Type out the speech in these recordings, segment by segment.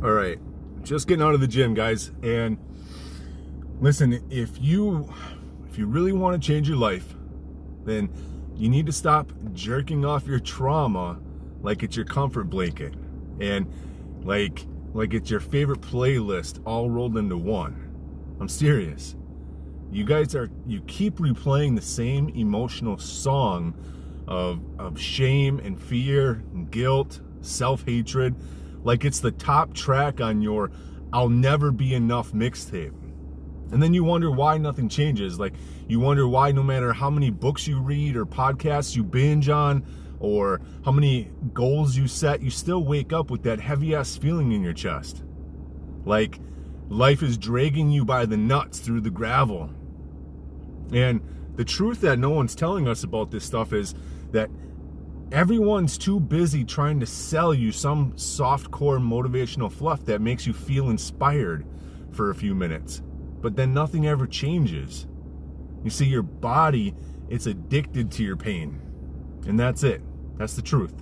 All right, just getting out of the gym, guys. And listen, if you really want to change your life, then you need to stop jerking off your trauma like it's your comfort blanket and like it's your favorite playlist all rolled into one. I'm serious. You keep replaying the same emotional song of shame and fear and guilt, self-hatred, like it's the top track on your I'll Never Be Enough mixtape. And then you wonder why nothing changes. Like, you wonder why no matter how many books you read or podcasts you binge on or how many goals you set, you still wake up with that heavy-ass feeling in your chest. Like life is dragging you by the nuts through the gravel. And the truth that no one's telling us about this stuff is that everyone's too busy trying to sell you some softcore motivational fluff that makes you feel inspired for a few minutes. But then nothing ever changes. You see, your body, it's addicted to your pain. And that's it. That's the truth.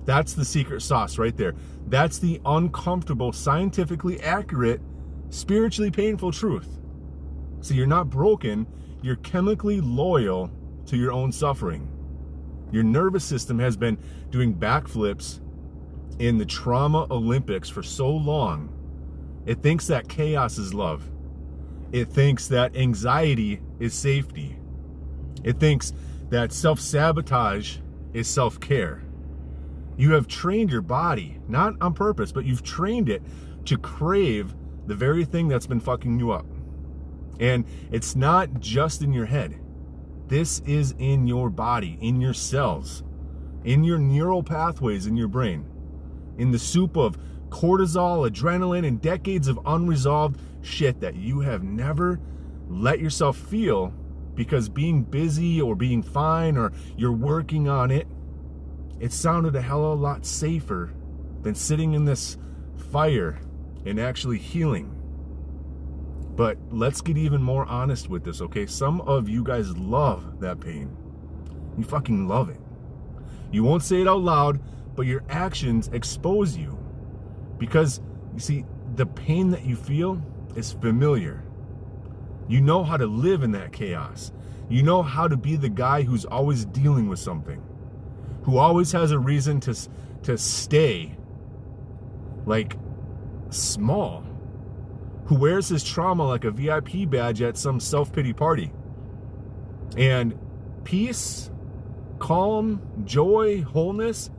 That's the secret sauce right there. That's the uncomfortable, scientifically accurate, spiritually painful truth. See, you're not broken. You're chemically loyal to your own suffering. Your nervous system has been doing backflips in the trauma Olympics for so long. It thinks that chaos is love. It thinks that anxiety is safety. It thinks that self-sabotage is self-care. You have trained your body, not on purpose, but you've trained it to crave the very thing that's been fucking you up. And it's not just in your head. This is in your body, in your cells, in your neural pathways in your brain, in the soup of cortisol, adrenaline, and decades of unresolved shit that you have never let yourself feel because being busy or being fine or you're working on it, it sounded a hell of a lot safer than sitting in this fire and actually healing. But let's get even more honest with this, okay? Some of you guys love that pain. You fucking love it. You won't say it out loud, but your actions expose you. Because, you see, the pain that you feel is familiar. You know how to live in that chaos. You know how to be the guy who's always dealing with something, who always has a reason to stay, like, small, who wears his trauma like a VIP badge at some self-pity party. And peace, calm, joy, wholeness,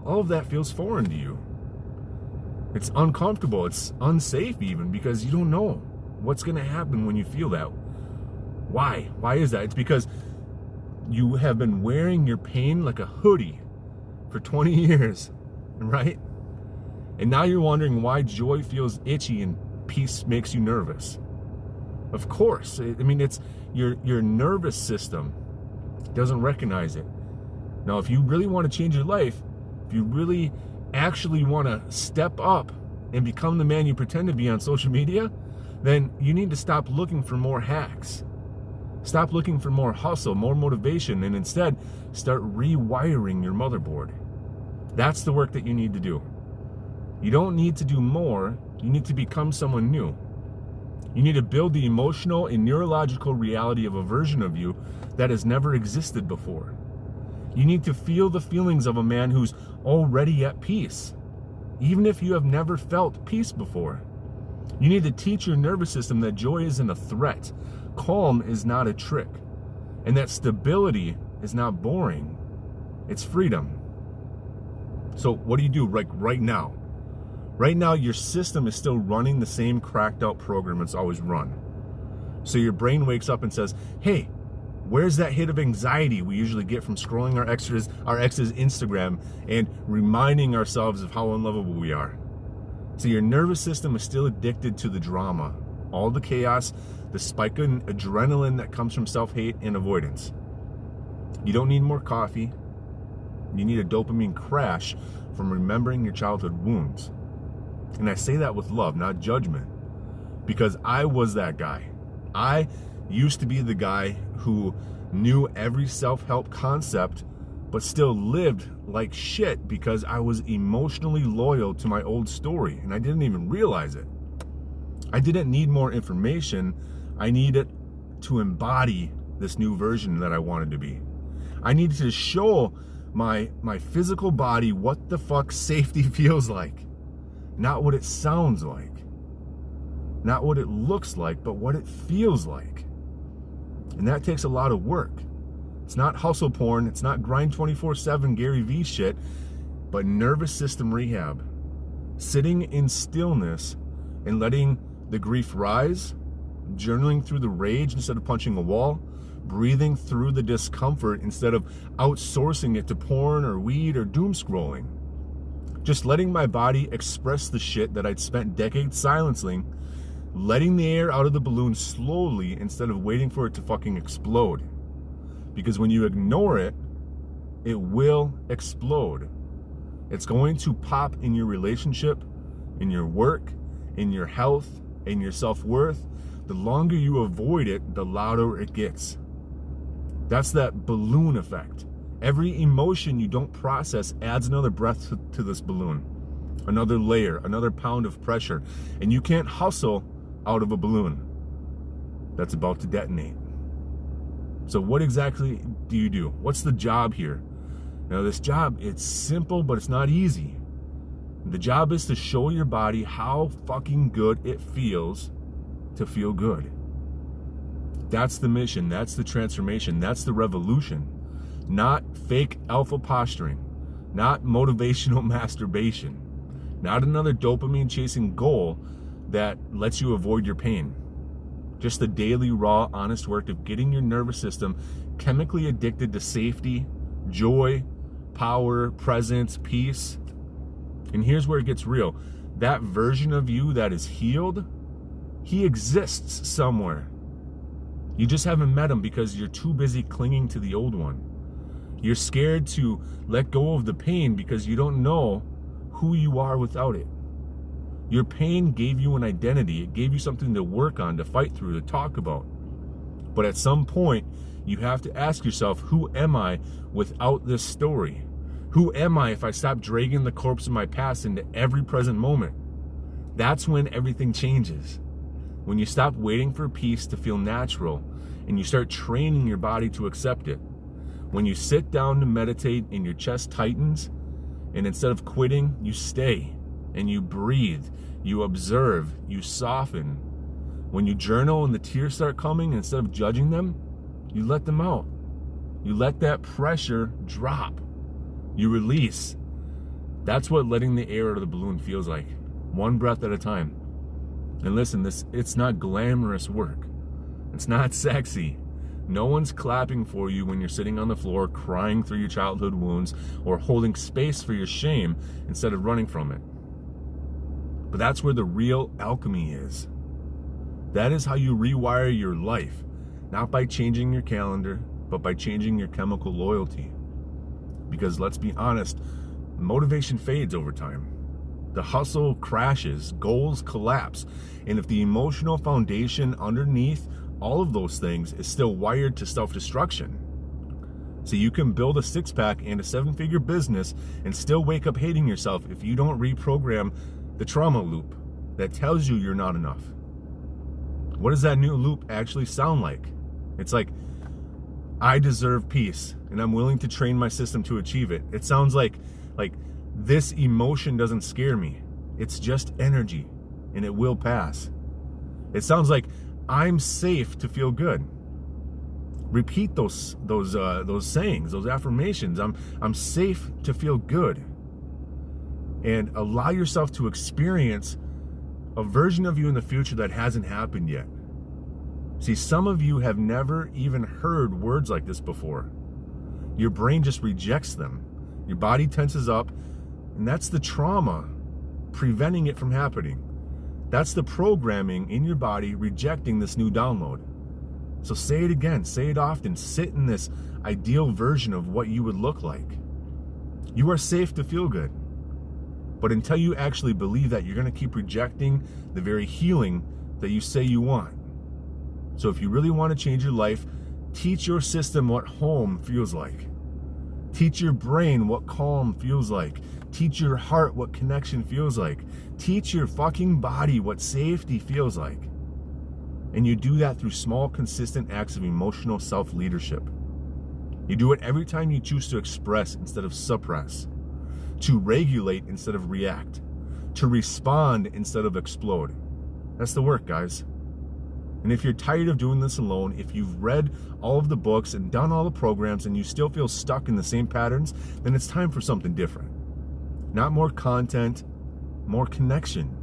all of that feels foreign to you. It's uncomfortable. It's unsafe even because you don't know what's going to happen when you feel that. Why? Why is that? It's because you have been wearing your pain like a hoodie for 20 years, right? And now you're wondering why joy feels itchy and peace makes you nervous. Of course. I mean, it's your nervous system doesn't recognize it. Now, if you really want to change your life, if you really actually want to step up and become the man you pretend to be on social media, then you need to stop looking for more hacks. Stop looking for more hustle, more motivation, and instead start rewiring your motherboard. That's the work that you need to do. You don't need to do more. You need to become someone new. You need to build the emotional and neurological reality of a version of you that has never existed before. You need to feel the feelings of a man who's already at peace, even if you have never felt peace before. You need to teach your nervous system that joy isn't a threat, calm is not a trick, and that stability is not boring. It's freedom. So what do you do right now? Right now, your system is still running the same cracked out program it's always run. So your brain wakes up and says, hey, where's that hit of anxiety we usually get from scrolling our ex's Instagram and reminding ourselves of how unlovable we are? So your nervous system is still addicted to the drama, all the chaos, the spike in adrenaline that comes from self-hate and avoidance. You don't need more coffee. You need a dopamine crash from remembering your childhood wounds. And I say that with love, not judgment, because I was that guy. I used to be the guy who knew every self-help concept but still lived like shit because I was emotionally loyal to my old story, and I didn't even realize it. I didn't need more information. I needed to embody this new version that I wanted to be. I needed to show my physical body what the fuck safety feels like. Not what it sounds like. Not what it looks like, but what it feels like. And that takes a lot of work. It's not hustle porn. It's not grind 24/7 Gary Vee shit, but nervous system rehab. Sitting in stillness and letting the grief rise, journaling through the rage instead of punching a wall, breathing through the discomfort instead of outsourcing it to porn or weed or doom scrolling. Just letting my body express the shit that I'd spent decades silencing, letting the air out of the balloon slowly instead of waiting for it to fucking explode. Because when you ignore it, it will explode. It's going to pop in your relationship, in your work, in your health, in your self-worth. The longer you avoid it, the louder it gets. That's that balloon effect. Every emotion you don't process adds another breath to this balloon. Another layer, another pound of pressure. And you can't hustle out of a balloon that's about to detonate. So what exactly do you do? What's the job here? Now this job, it's simple, but it's not easy. The job is to show your body how fucking good it feels to feel good. That's the mission. That's the transformation. That's the revolution. Not fake alpha posturing. Not motivational masturbation. Not another dopamine chasing goal that lets you avoid your pain. Just the daily, raw, honest work of getting your nervous system chemically addicted to safety, joy, power, presence, peace. And here's where it gets real. That version of you that is healed, he exists somewhere. You just haven't met him because you're too busy clinging to the old one. You're scared to let go of the pain because you don't know who you are without it. Your pain gave you an identity. It gave you something to work on, to fight through, to talk about. But at some point, you have to ask yourself, who am I without this story? Who am I if I stop dragging the corpse of my past into every present moment? That's when everything changes. When you stop waiting for peace to feel natural and you start training your body to accept it. When you sit down to meditate and your chest tightens, and instead of quitting, you stay and you breathe, you observe, you soften. When you journal and the tears start coming, instead of judging them, you let them out. You let that pressure drop. You release. That's what letting the air out of the balloon feels like. One breath at a time. And listen, it's not glamorous work. It's not sexy. No one's clapping for you when you're sitting on the floor crying through your childhood wounds or holding space for your shame instead of running from it. But that's where the real alchemy is. That is how you rewire your life, not by changing your calendar, but by changing your chemical loyalty. Because let's be honest, motivation fades over time. The hustle crashes, goals collapse, and if the emotional foundation underneath all of those things is still wired to self-destruction. So you can build a six-pack and a seven-figure business and still wake up hating yourself if you don't reprogram the trauma loop that tells you you're not enough. What does that new loop actually sound like? It's like, I deserve peace and I'm willing to train my system to achieve it. It sounds like this emotion doesn't scare me. It's just energy and it will pass. It sounds like I'm safe to feel good. Repeat those sayings, those affirmations. I'm safe to feel good. And allow yourself to experience a version of you in the future that hasn't happened yet. See, some of you have never even heard words like this before. Your brain just rejects them. Your body tenses up, and that's the trauma preventing it from happening. That's the programming in your body rejecting this new download. So say it again, say it often, sit in this ideal version of what you would look like. You are safe to feel good. But until you actually believe that, you're going to keep rejecting the very healing that you say you want. So if you really want to change your life, teach your system what home feels like. Teach your brain what calm feels like. Teach your heart what connection feels like. Teach your fucking body what safety feels like. And you do that through small, consistent acts of emotional self-leadership. You do it every time you choose to express instead of suppress, to regulate instead of react, to respond instead of explode. That's the work, guys. And if you're tired of doing this alone, if you've read all of the books and done all the programs and you still feel stuck in the same patterns, then it's time for something different. Not more content, more connection.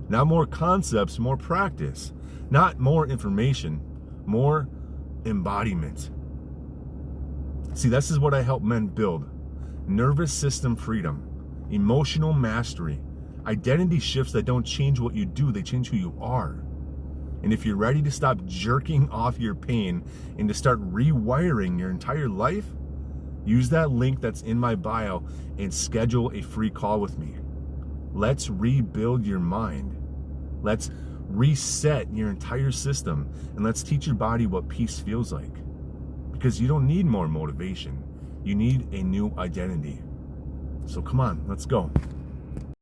Not more concepts, more practice. Not more information, more embodiment. See, this is what I help men build. Nervous system freedom, emotional mastery, identity shifts that don't change what you do, they change who you are. And if you're ready to stop jerking off your pain and to start rewiring your entire life, use that link that's in my bio and schedule a free call with me. Let's rebuild your mind. Let's reset your entire system, and let's teach your body what peace feels like. Because you don't need more motivation. You need a new identity. So come on, let's go.